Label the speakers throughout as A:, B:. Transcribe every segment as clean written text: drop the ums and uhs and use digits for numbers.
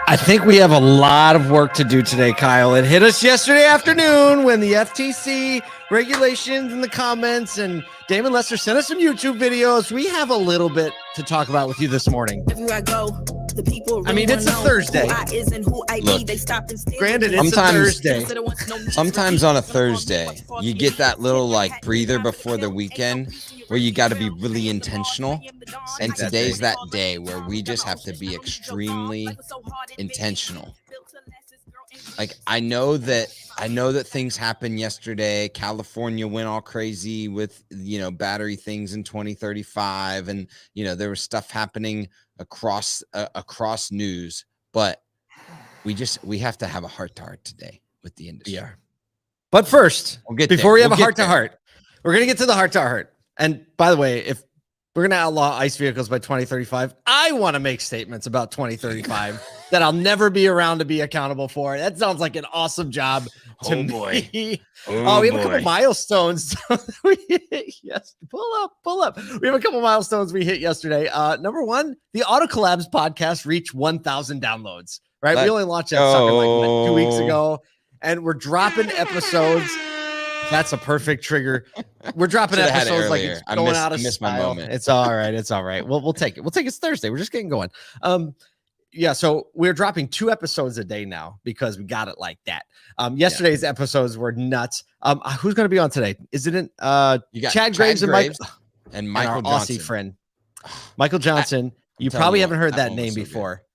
A: I think we have a lot of work to do today, Kyle. It hit us yesterday afternoon when the FTC regulations in the comments and Damon Lester sent us some YouTube videos. We have a little bit to talk about with you this morning.
B: Everywhere I go, the people
A: I mean, it's a Thursday.
C: Look,
A: granted, it's a Thursday.
C: Sometimes on a Thursday, you get that little like breather before the weekend where you got to be really intentional. And today's that day where we just have to be extremely intentional. Like I know that things happened yesterday. California went all crazy with, battery things in 2035. And, there was stuff happening across news, but we have to have a heart to heart today with the industry.
A: Yeah. But first, before we have a heart to heart, we're going to get to the heart to heart. And by the way, if we're going to outlaw ICE vehicles by 2035, I want to make statements about 2035 that I'll never be around to be accountable for. That sounds like an awesome job to me. We have a couple milestones. Yes, pull up. We have a couple milestones we hit yesterday. Number one, the Auto Collabs podcast reached 1,000 downloads, right? We only launched that sucker like 2 weeks ago, and we're dropping episodes. That's a perfect trigger. We're dropping episodes like it's going out of style. My moment. It's all right. It's all right. We'll take it. It's Thursday. We're just getting going. Yeah. So we're dropping 2 episodes a day now because we got it like that. Yesterday's episodes were nuts. Who's going to be on today? Isn't it you got Chad Graves and Michael
C: our Johnson.
A: Aussie friend, Michael Johnson. You probably haven't heard that name before.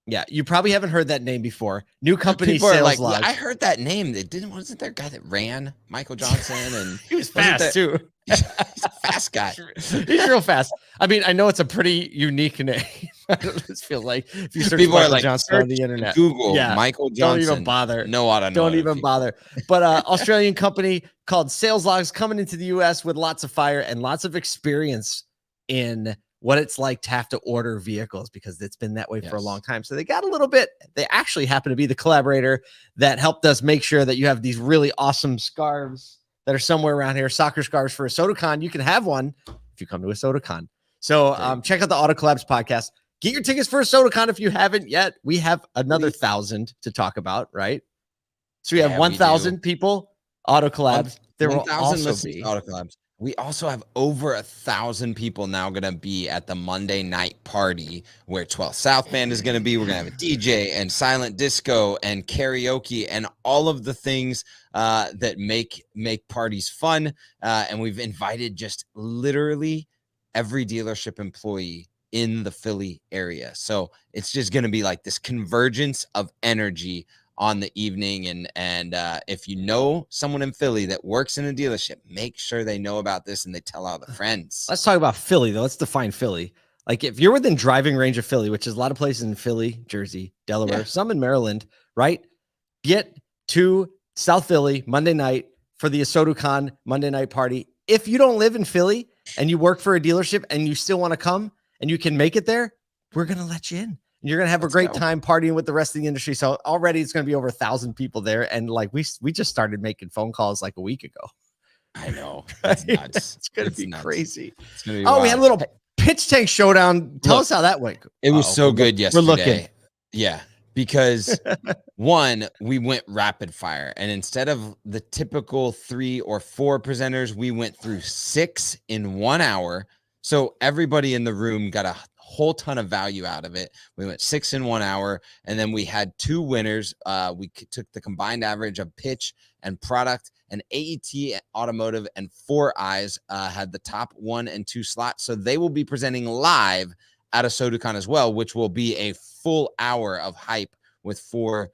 A: Yeah, you probably haven't heard that name before. New company sales logs.
C: I heard that name. Wasn't there a guy that ran Michael Johnson? And
A: he was fast too.
C: He's a fast guy.
A: He's real fast. I mean, I know it's a pretty unique name. I just feel like if you search
C: people
A: Michael
C: are like
A: Johnson on the internet,
C: Google Michael Johnson.
A: Don't even bother.
C: No auto.
A: Don't even bother. But Australian company called Sales Logs coming into the US with lots of fire and lots of experience in what it's like to have to order vehicles because it's been that way for a long time. So they got a little bit, they actually happen to be the collaborator that helped us make sure that you have these really awesome scarves that are somewhere around here, soccer scarves for ASOTUCon. You can have one if you come to ASOTUCon. So check out the Auto Collabs podcast. Get your tickets for ASOTUCon if you haven't yet. We have another 1,000 to talk about, right? So we have 1,000 people, Auto Collabs. There will also be
C: Auto Collabs. We also have over 1,000 people now going to be at the Monday night party where 12 South Band is going to be. We're going to have a DJ and silent disco and karaoke and all of the things that make parties fun. And we've invited just literally every dealership employee in the Philly area. So it's just going to be like this convergence of energy on the evening. And if you know someone in Philly that works in a dealership, make sure they know about this and they tell all the friends.
A: Let's talk about Philly though. Let's define Philly. Like if you're within driving range of Philly, which is a lot of places in Philly, Jersey, Delaware, some in Maryland, right? Get to South Philly Monday night for the ASOTUCon Monday night party. If you don't live in Philly and you work for a dealership and you still want to come and you can make it there, we're going to let you in. You're going to have a great time partying with the rest of the industry. So already it's going to be over 1,000 people there. And like we just started making phone calls like a week ago.
C: I know. That's nuts.
A: It's going to be crazy.
C: It's gonna be
A: wild. We had a little pitch tank showdown. Tell us how that went.
C: It was so good yesterday.
A: We're looking.
C: Yeah. Because one, we went rapid fire. And instead of the typical 3 or 4 presenters, we went through 6 in 1 hour. So everybody in the room got a whole ton of value out of it. We went 6 in 1 hour, and then we had 2 winners. We took the combined average of pitch and product, and AET Automotive and 4 Eyes had the top 1 and 2 slots. So they will be presenting live at ASOTUCon as well, which will be a full hour of hype with 4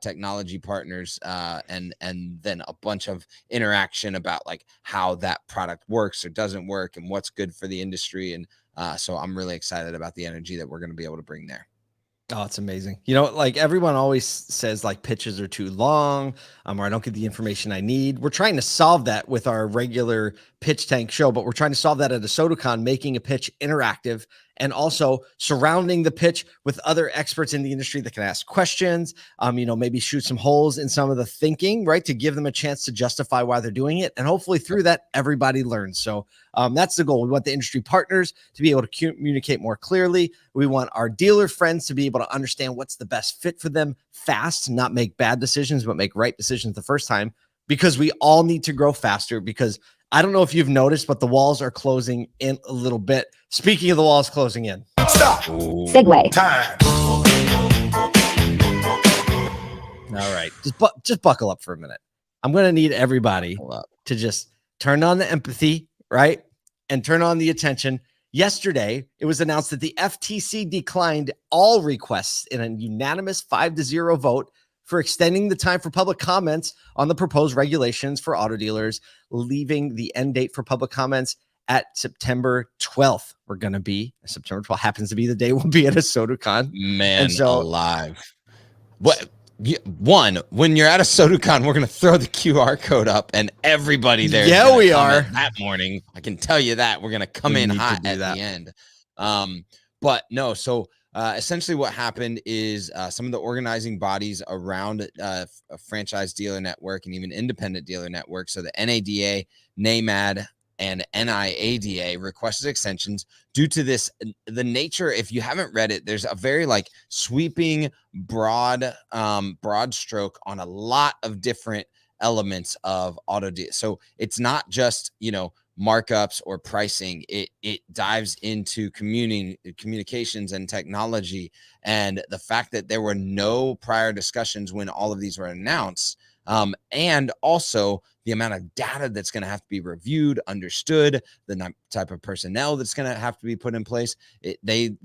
C: technology partners and then a bunch of interaction about like how that product works or doesn't work and what's good for the industry. And so I'm really excited about the energy that we're going to be able to bring there.
A: Oh, it's amazing. You know, like everyone always says like pitches are too long or I don't get the information I need. We're trying to solve that with our regular pitch tank show, but we're trying to solve that at ASOTUCon, making a pitch interactive and also surrounding the pitch with other experts in the industry that can ask questions, maybe shoot some holes in some of the thinking, right, to give them a chance to justify why they're doing it. And hopefully through that, everybody learns. So that's the goal. We want the industry partners to be able to communicate more clearly. We want our dealer friends to be able to understand what's the best fit for them fast, not make bad decisions, but make right decisions the first time, because we all need to grow faster. Because I don't know if you've noticed, but the walls are closing in a little bit. Speaking of the walls closing in.
D: Stop.
B: Segue.
D: Time.
A: All right. Just buckle up for a minute. I'm going to need everybody to just turn on the empathy, right? And turn on the attention. Yesterday, it was announced that the FTC declined all requests in a unanimous 5-0 vote for extending the time for public comments on the proposed regulations for auto dealers, leaving the end date for public comments at September 12th. We're going to be September 12th happens to be the day we'll be at ASOTUCon.
C: Man, alive. What? One, when you're at ASOTUCon, we're going to throw the QR code up and everybody there.
A: Yeah, we are.
C: That morning. I can tell you that. We're going to come in hot at the end. But no, so essentially what happened is some of the organizing bodies around a franchise dealer network and even independent dealer network, so the NADA, NAMAD, and NIADA requested extensions due to this. The nature, if you haven't read it, there's a very sweeping, broad stroke on a lot of different elements of auto deal. So it's not just, markups or pricing. It dives into communications and technology, and the fact that there were no prior discussions when all of these were announced, and also the amount of data that's going to have to be reviewed, understood, the type of personnel that's going to have to be put in place. They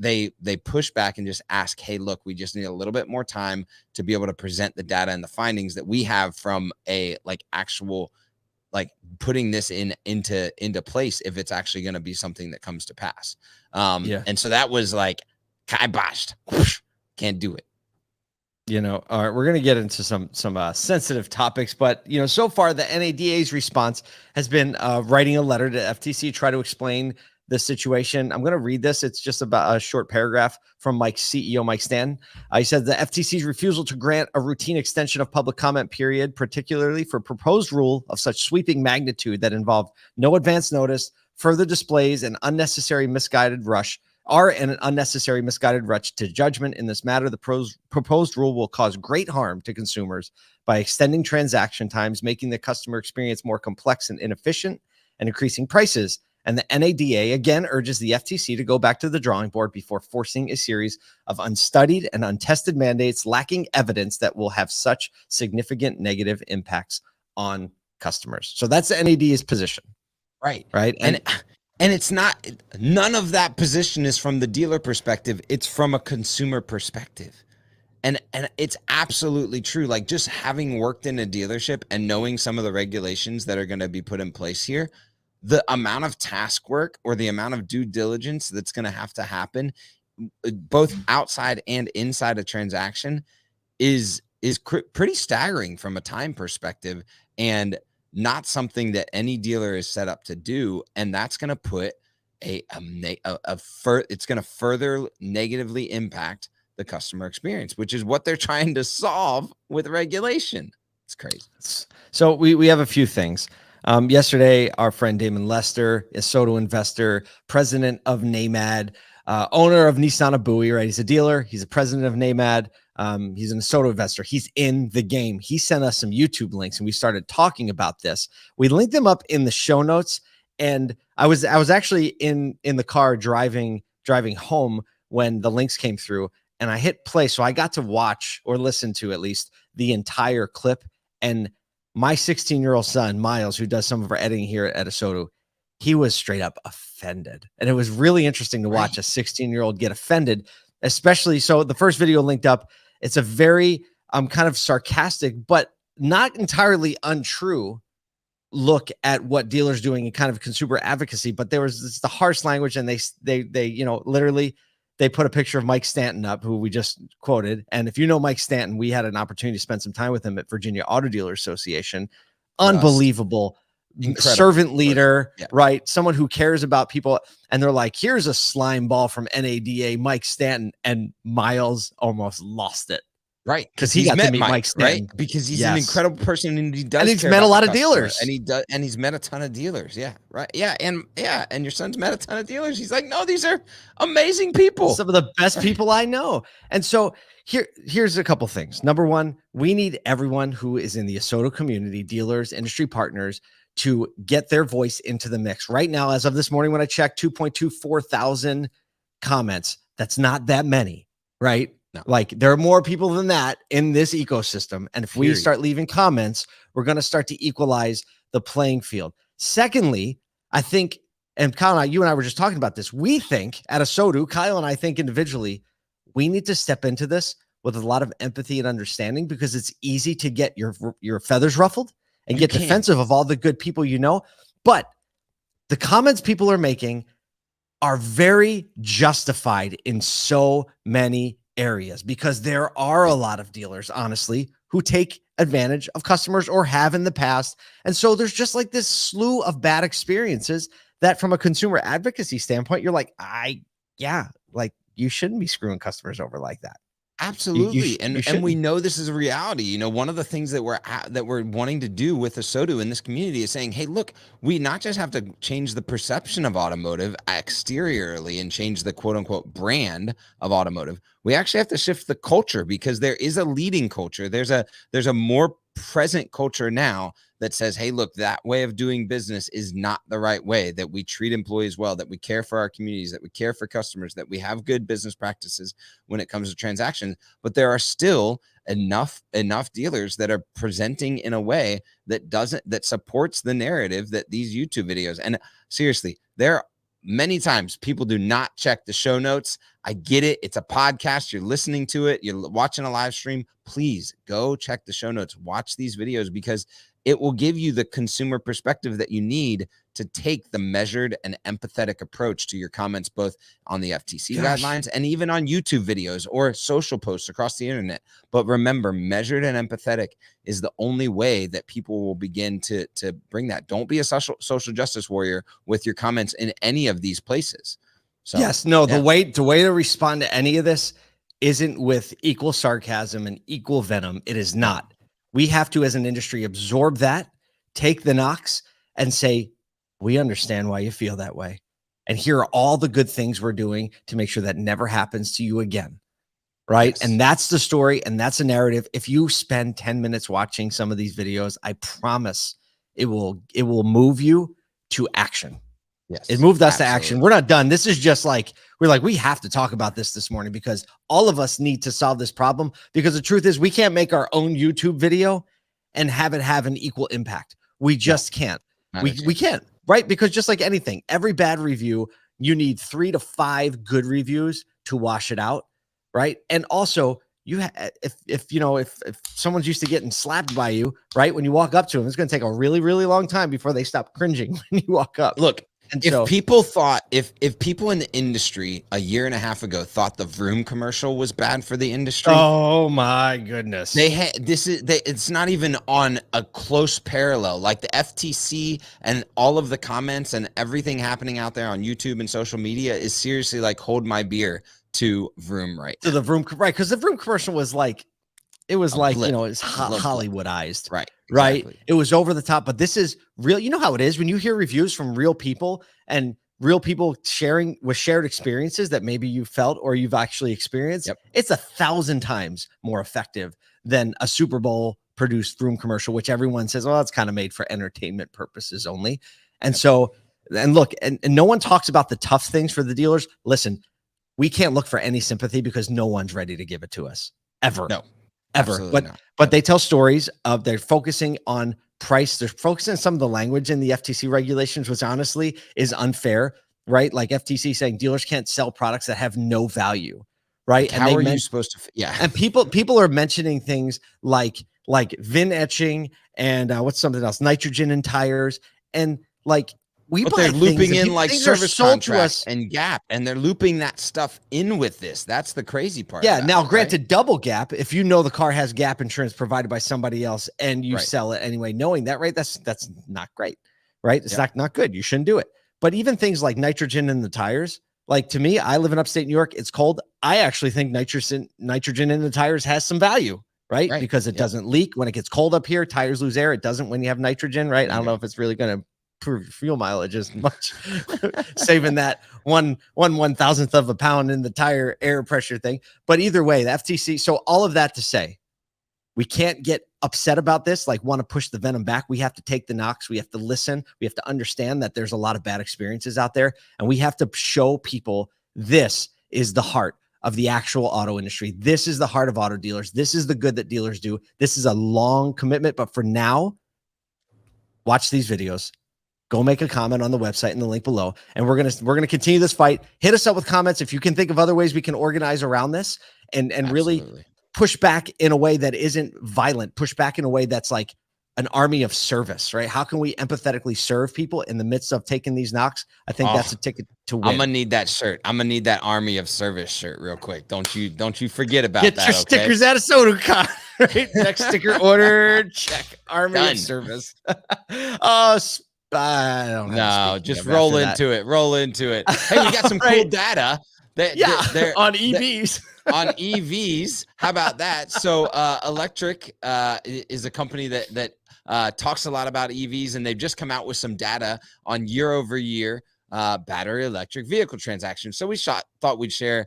C: push back and just ask, hey, look, we just need a little bit more time to be able to present the data and the findings that we have from a actual putting this into place, if it's actually going to be something that comes to pass. And so that was kiboshed. Can't do it.
A: All right, we're going to get into some sensitive topics, but so far the NADA's response has been writing a letter to FTC, try to explain the situation. I'm going to read this. It's just about a short paragraph from Mike's CEO, Mike Stanton. He said the FTC's refusal to grant a routine extension of public comment period, particularly for proposed rule of such sweeping magnitude that involved no advance notice, further displays, and unnecessary misguided rush to judgment in this matter. The proposed rule will cause great harm to consumers by extending transaction times, making the customer experience more complex and inefficient, and increasing prices. And the NADA again urges the FTC to go back to the drawing board before forcing a series of unstudied and untested mandates lacking evidence that will have such significant negative impacts on customers. So that's the NADA's position.
C: Right.
A: And
C: it's not, none of that position is from the dealer perspective. It's from a consumer perspective. And it's absolutely true. Just having worked in a dealership and knowing some of the regulations that are going to be put in place here, the amount of task work or the amount of due diligence that's going to have to happen, both outside and inside a transaction, is pretty staggering from a time perspective, and not something that any dealer is set up to do. And that's going to put it's going to further negatively impact the customer experience, which is what they're trying to solve with regulation. It's crazy.
A: So we have a few things. Yesterday, our friend Damon Lester, ASOTU investor, president of NAMAD, owner of Nissan Abui, right? He's a dealer. He's a president of NAMAD. He's an ASOTU investor. He's in the game. He sent us some YouTube links and we started talking about this. We linked them up in the show notes. And I was actually in the car driving home when the links came through, and I hit play. So I got to watch, or listen to at least, the entire clip. And my 16-year-old son, Miles, who does some of our editing here at ASOTU, he was straight up offended. And it was really interesting to watch a 16-year-old get offended, especially. So the first video linked up, it's a very kind of sarcastic, but not entirely untrue look at what dealers doing in kind of consumer advocacy. But there was the harsh language, and they literally they put a picture of Mike Stanton up, who we just quoted. And if you know Mike Stanton, we had an opportunity to spend some time with him at Virginia Auto Dealer Association. Unbelievable, servant leader, right? Someone who cares about people. And they're like, here's a slime ball from NADA, Mike Stanton. And Miles almost lost it.
C: Right.
A: Because he got to meet Mike Stanton.
C: Right. Because he's an incredible person and he does.
A: And he's met a lot of dealers.
C: And he's met a ton of dealers. Yeah. Right. Yeah. And your son's met a ton of dealers. He's like, no, these are amazing people.
A: Some of the best people I know. And so here's a couple things. Number one, we need everyone who is in the ASOTU community, dealers, industry partners, to get their voice into the mix. Right now, as of this morning, when I checked, 2.24 thousand comments. That's not that many, right?
C: No.
A: Like there are more people than that in this ecosystem. And if we start leaving comments, we're going to start to equalize the playing field. Secondly, I think, and Kyle and I, you and I were just talking about this. We think at ASOTU, Kyle and I think individually, we need to step into this with a lot of empathy and understanding, because it's easy to get your feathers ruffled and get defensive of all the good people you know. But the comments people are making are very justified in so many areas, because there are a lot of dealers, honestly, who take advantage of customers or have in the past. And so there's just like this slew of bad experiences that from a consumer advocacy standpoint, you're like, like you shouldn't be screwing customers over like that.
C: Absolutely. And we know this is a reality. You know, one of the things that we're wanting to do with ASOTU in this community is saying, hey, look, we not just have to change the perception of automotive exteriorly and change the quote unquote brand of automotive. We actually have to shift the culture, because there is a leading culture. There's a more present culture now that says, hey, look, that way of doing business is not the right way, that we treat employees well, that we care for our communities, that we care for customers, that we have good business practices when it comes to transactions. But there are still enough dealers that are presenting in a way that supports the narrative that these YouTube videos. And seriously, there are many times people do not check the show notes. I get it. It's a podcast. You're listening to it. You're watching a live stream. Please go check the show notes. Watch these videos, because it will give you the consumer perspective that you need to take the measured and empathetic approach to your comments, both on the FTC guidelines and even on YouTube videos or social posts across the internet. But remember, measured and empathetic is the only way that people will begin to bring that. Don't be a social justice warrior with your comments in any of these places. So,
A: the way to respond to any of this isn't with equal sarcasm and equal venom. It is not. We have to, as an industry, absorb that, take the knocks, and say, we understand why you feel that way. And here are all the good things we're doing to make sure that never happens to you again. Right. Yes. And that's the story. And that's a narrative. If you spend 10 minutes watching some of these videos, I promise it will move you to action.
C: Yes,
A: it moved us to action. We're not done. This is just like, we have to talk about this morning, because all of us need to solve this problem, because the truth is we can't make our own YouTube video and have it have an equal impact. We just can't. We can't, right? Because just like anything, every bad review, you need 3 to 5 good reviews to wash it out. Right. And also if someone's used to getting slapped by you, right, when you walk up to them, it's going to take a really, really long time before they stop cringing when you walk up.
C: Look, if people in the industry a year and a half ago thought the Vroom commercial was bad for the industry,
A: oh my goodness,
C: it's not even on a close parallel. Like the FTC and all of the comments and everything happening out there on YouTube and social media is seriously like hold my beer to Vroom right now.
A: The Vroom, right? Because the Vroom commercial was like, it was like, it's Hollywoodized,
C: right?
A: Right.
C: Exactly.
A: It was over the top, but this is real. You know how it is when you hear reviews from real people and real people sharing with shared experiences that maybe you felt or you've actually experienced.
C: Yep.
A: It's 1,000 times more effective than a Super Bowl produced Vroom commercial, which everyone says, well, it's kind of made for entertainment purposes only. And so, and look, and no one talks about the tough things for the dealers. Listen, we can't look for any sympathy because no one's ready to give it to us ever.
C: No.
A: Ever. But they tell stories of they're focusing on price. They're focusing on some of the language in the FTC regulations, which honestly is unfair, right? Like FTC saying dealers can't sell products that have no value, right?
C: Like, how are you supposed to? Yeah.
A: And people are mentioning things like VIN etching and what's something else, nitrogen in tires, and like.
C: But they're looping in like service contracts and gap, and they're looping that stuff in with this. That's the crazy part.
A: Yeah. Now, granted, double gap, if you know the car has gap insurance provided by somebody else and you sell it anyway, knowing that, right? That's not great. right? It's not good. You shouldn't do it. But even things like nitrogen in the tires, like to me, I live in upstate New York. It's cold. I actually think nitrogen in the tires has some value, right? Because it doesn't leak when it gets cold up here. Tires lose air. It doesn't when you have nitrogen, right? I don't know if it's really going to improve fuel mileage as much, saving that one thousandth of a pound in the tire air pressure thing. But either way, the FTC. So all of that to say, we can't get upset about this, like want to push the venom back. We have to take the knocks. We have to listen. We have to understand that there's a lot of bad experiences out there. And we have to show people this is the heart of the actual auto industry. This is the heart of auto dealers. This is the good that dealers do. This is a long commitment. But for now, watch these videos. Go make a comment on the website in the link below. And we're gonna continue this fight. Hit us up with comments if you can think of other ways we can organize around this and really push back in a way that isn't violent, push back in a way that's like an army of service, right? How can we empathetically serve people in the midst of taking these knocks? I think that's a ticket to win.
C: I'm gonna need that shirt. I'm gonna need that army of service shirt real quick. Don't you forget about that.
A: Get your stickers at ASOTU, right? Next sticker order, check. Army of service. I don't know.
C: Just roll into it. Roll into it. Hey, we got some cool data.
A: On EVs.
C: On EVs. How about that? So Electric is a company that talks a lot about EVs, and they've just come out with some data on year-over-year battery electric vehicle transactions. So we thought we'd share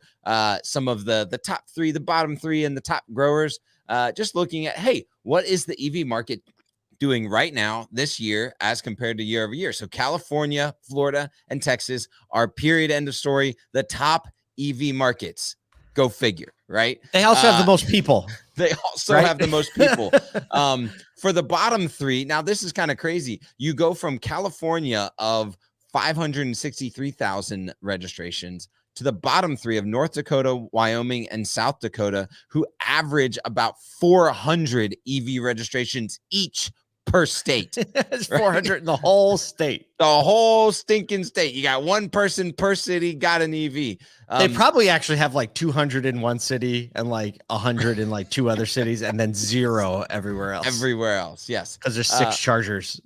C: some of the top three, the bottom three, and the top growers, just looking at, hey, what is the EV market doing right now this year as compared to year over year? So California, Florida, and Texas are, period, end of story, the top EV markets. Go figure, right?
A: They also have the most people.
C: They also have the most people. For the bottom three, now this is kind of crazy. You go from California of 563,000 registrations to the bottom three of North Dakota, Wyoming, and South Dakota, who average about 400 EV registrations each per state.
A: It's 400 in the whole state.
C: The whole stinking state. You got one person per city got an EV.
A: They probably actually have like 200 in one city and like 100 in like two other cities, and then 0 everywhere else.
C: Everywhere else, yes.
A: Because there's 6 chargers.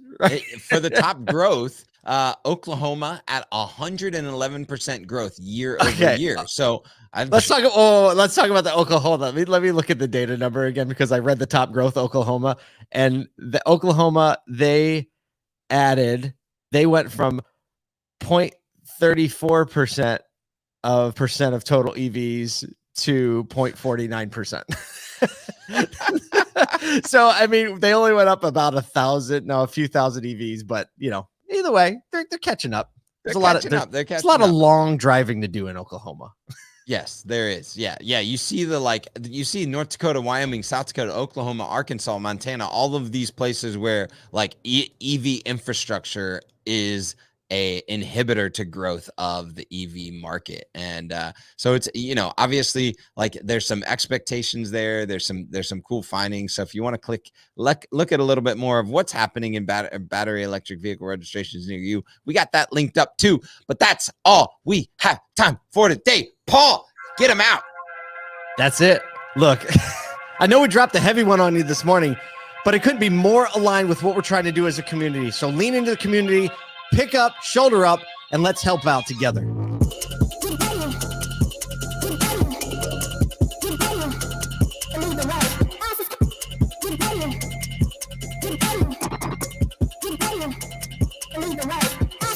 C: For the top growth, Oklahoma at 111% growth year over year. So let's talk
A: about the Oklahoma. Let me look at the data number again, because I read the top growth Oklahoma, and the Oklahoma, they went from 0.34% of total EVs to 0.49%. So, I mean, they only went up about a few thousand EVs, but either way, they're catching up. There's a lot of long driving to do in Oklahoma.
C: Yes, there is. Yeah. You see you see North Dakota, Wyoming, South Dakota, Oklahoma, Arkansas, Montana, all of these places where like EV infrastructure is a inhibitor to growth of the EV market. And so it's, obviously like there's some expectations there. There's some cool findings. So if you want to look at a little bit more of what's happening in battery electric vehicle registrations near you, we got that linked up too. But that's all we have time for today. Paul, get them out.
A: That's it. Look, I know we dropped a heavy one on you this morning, but it couldn't be more aligned with what we're trying to do as a community. So lean into the community, pick up, shoulder up, and let's help out together.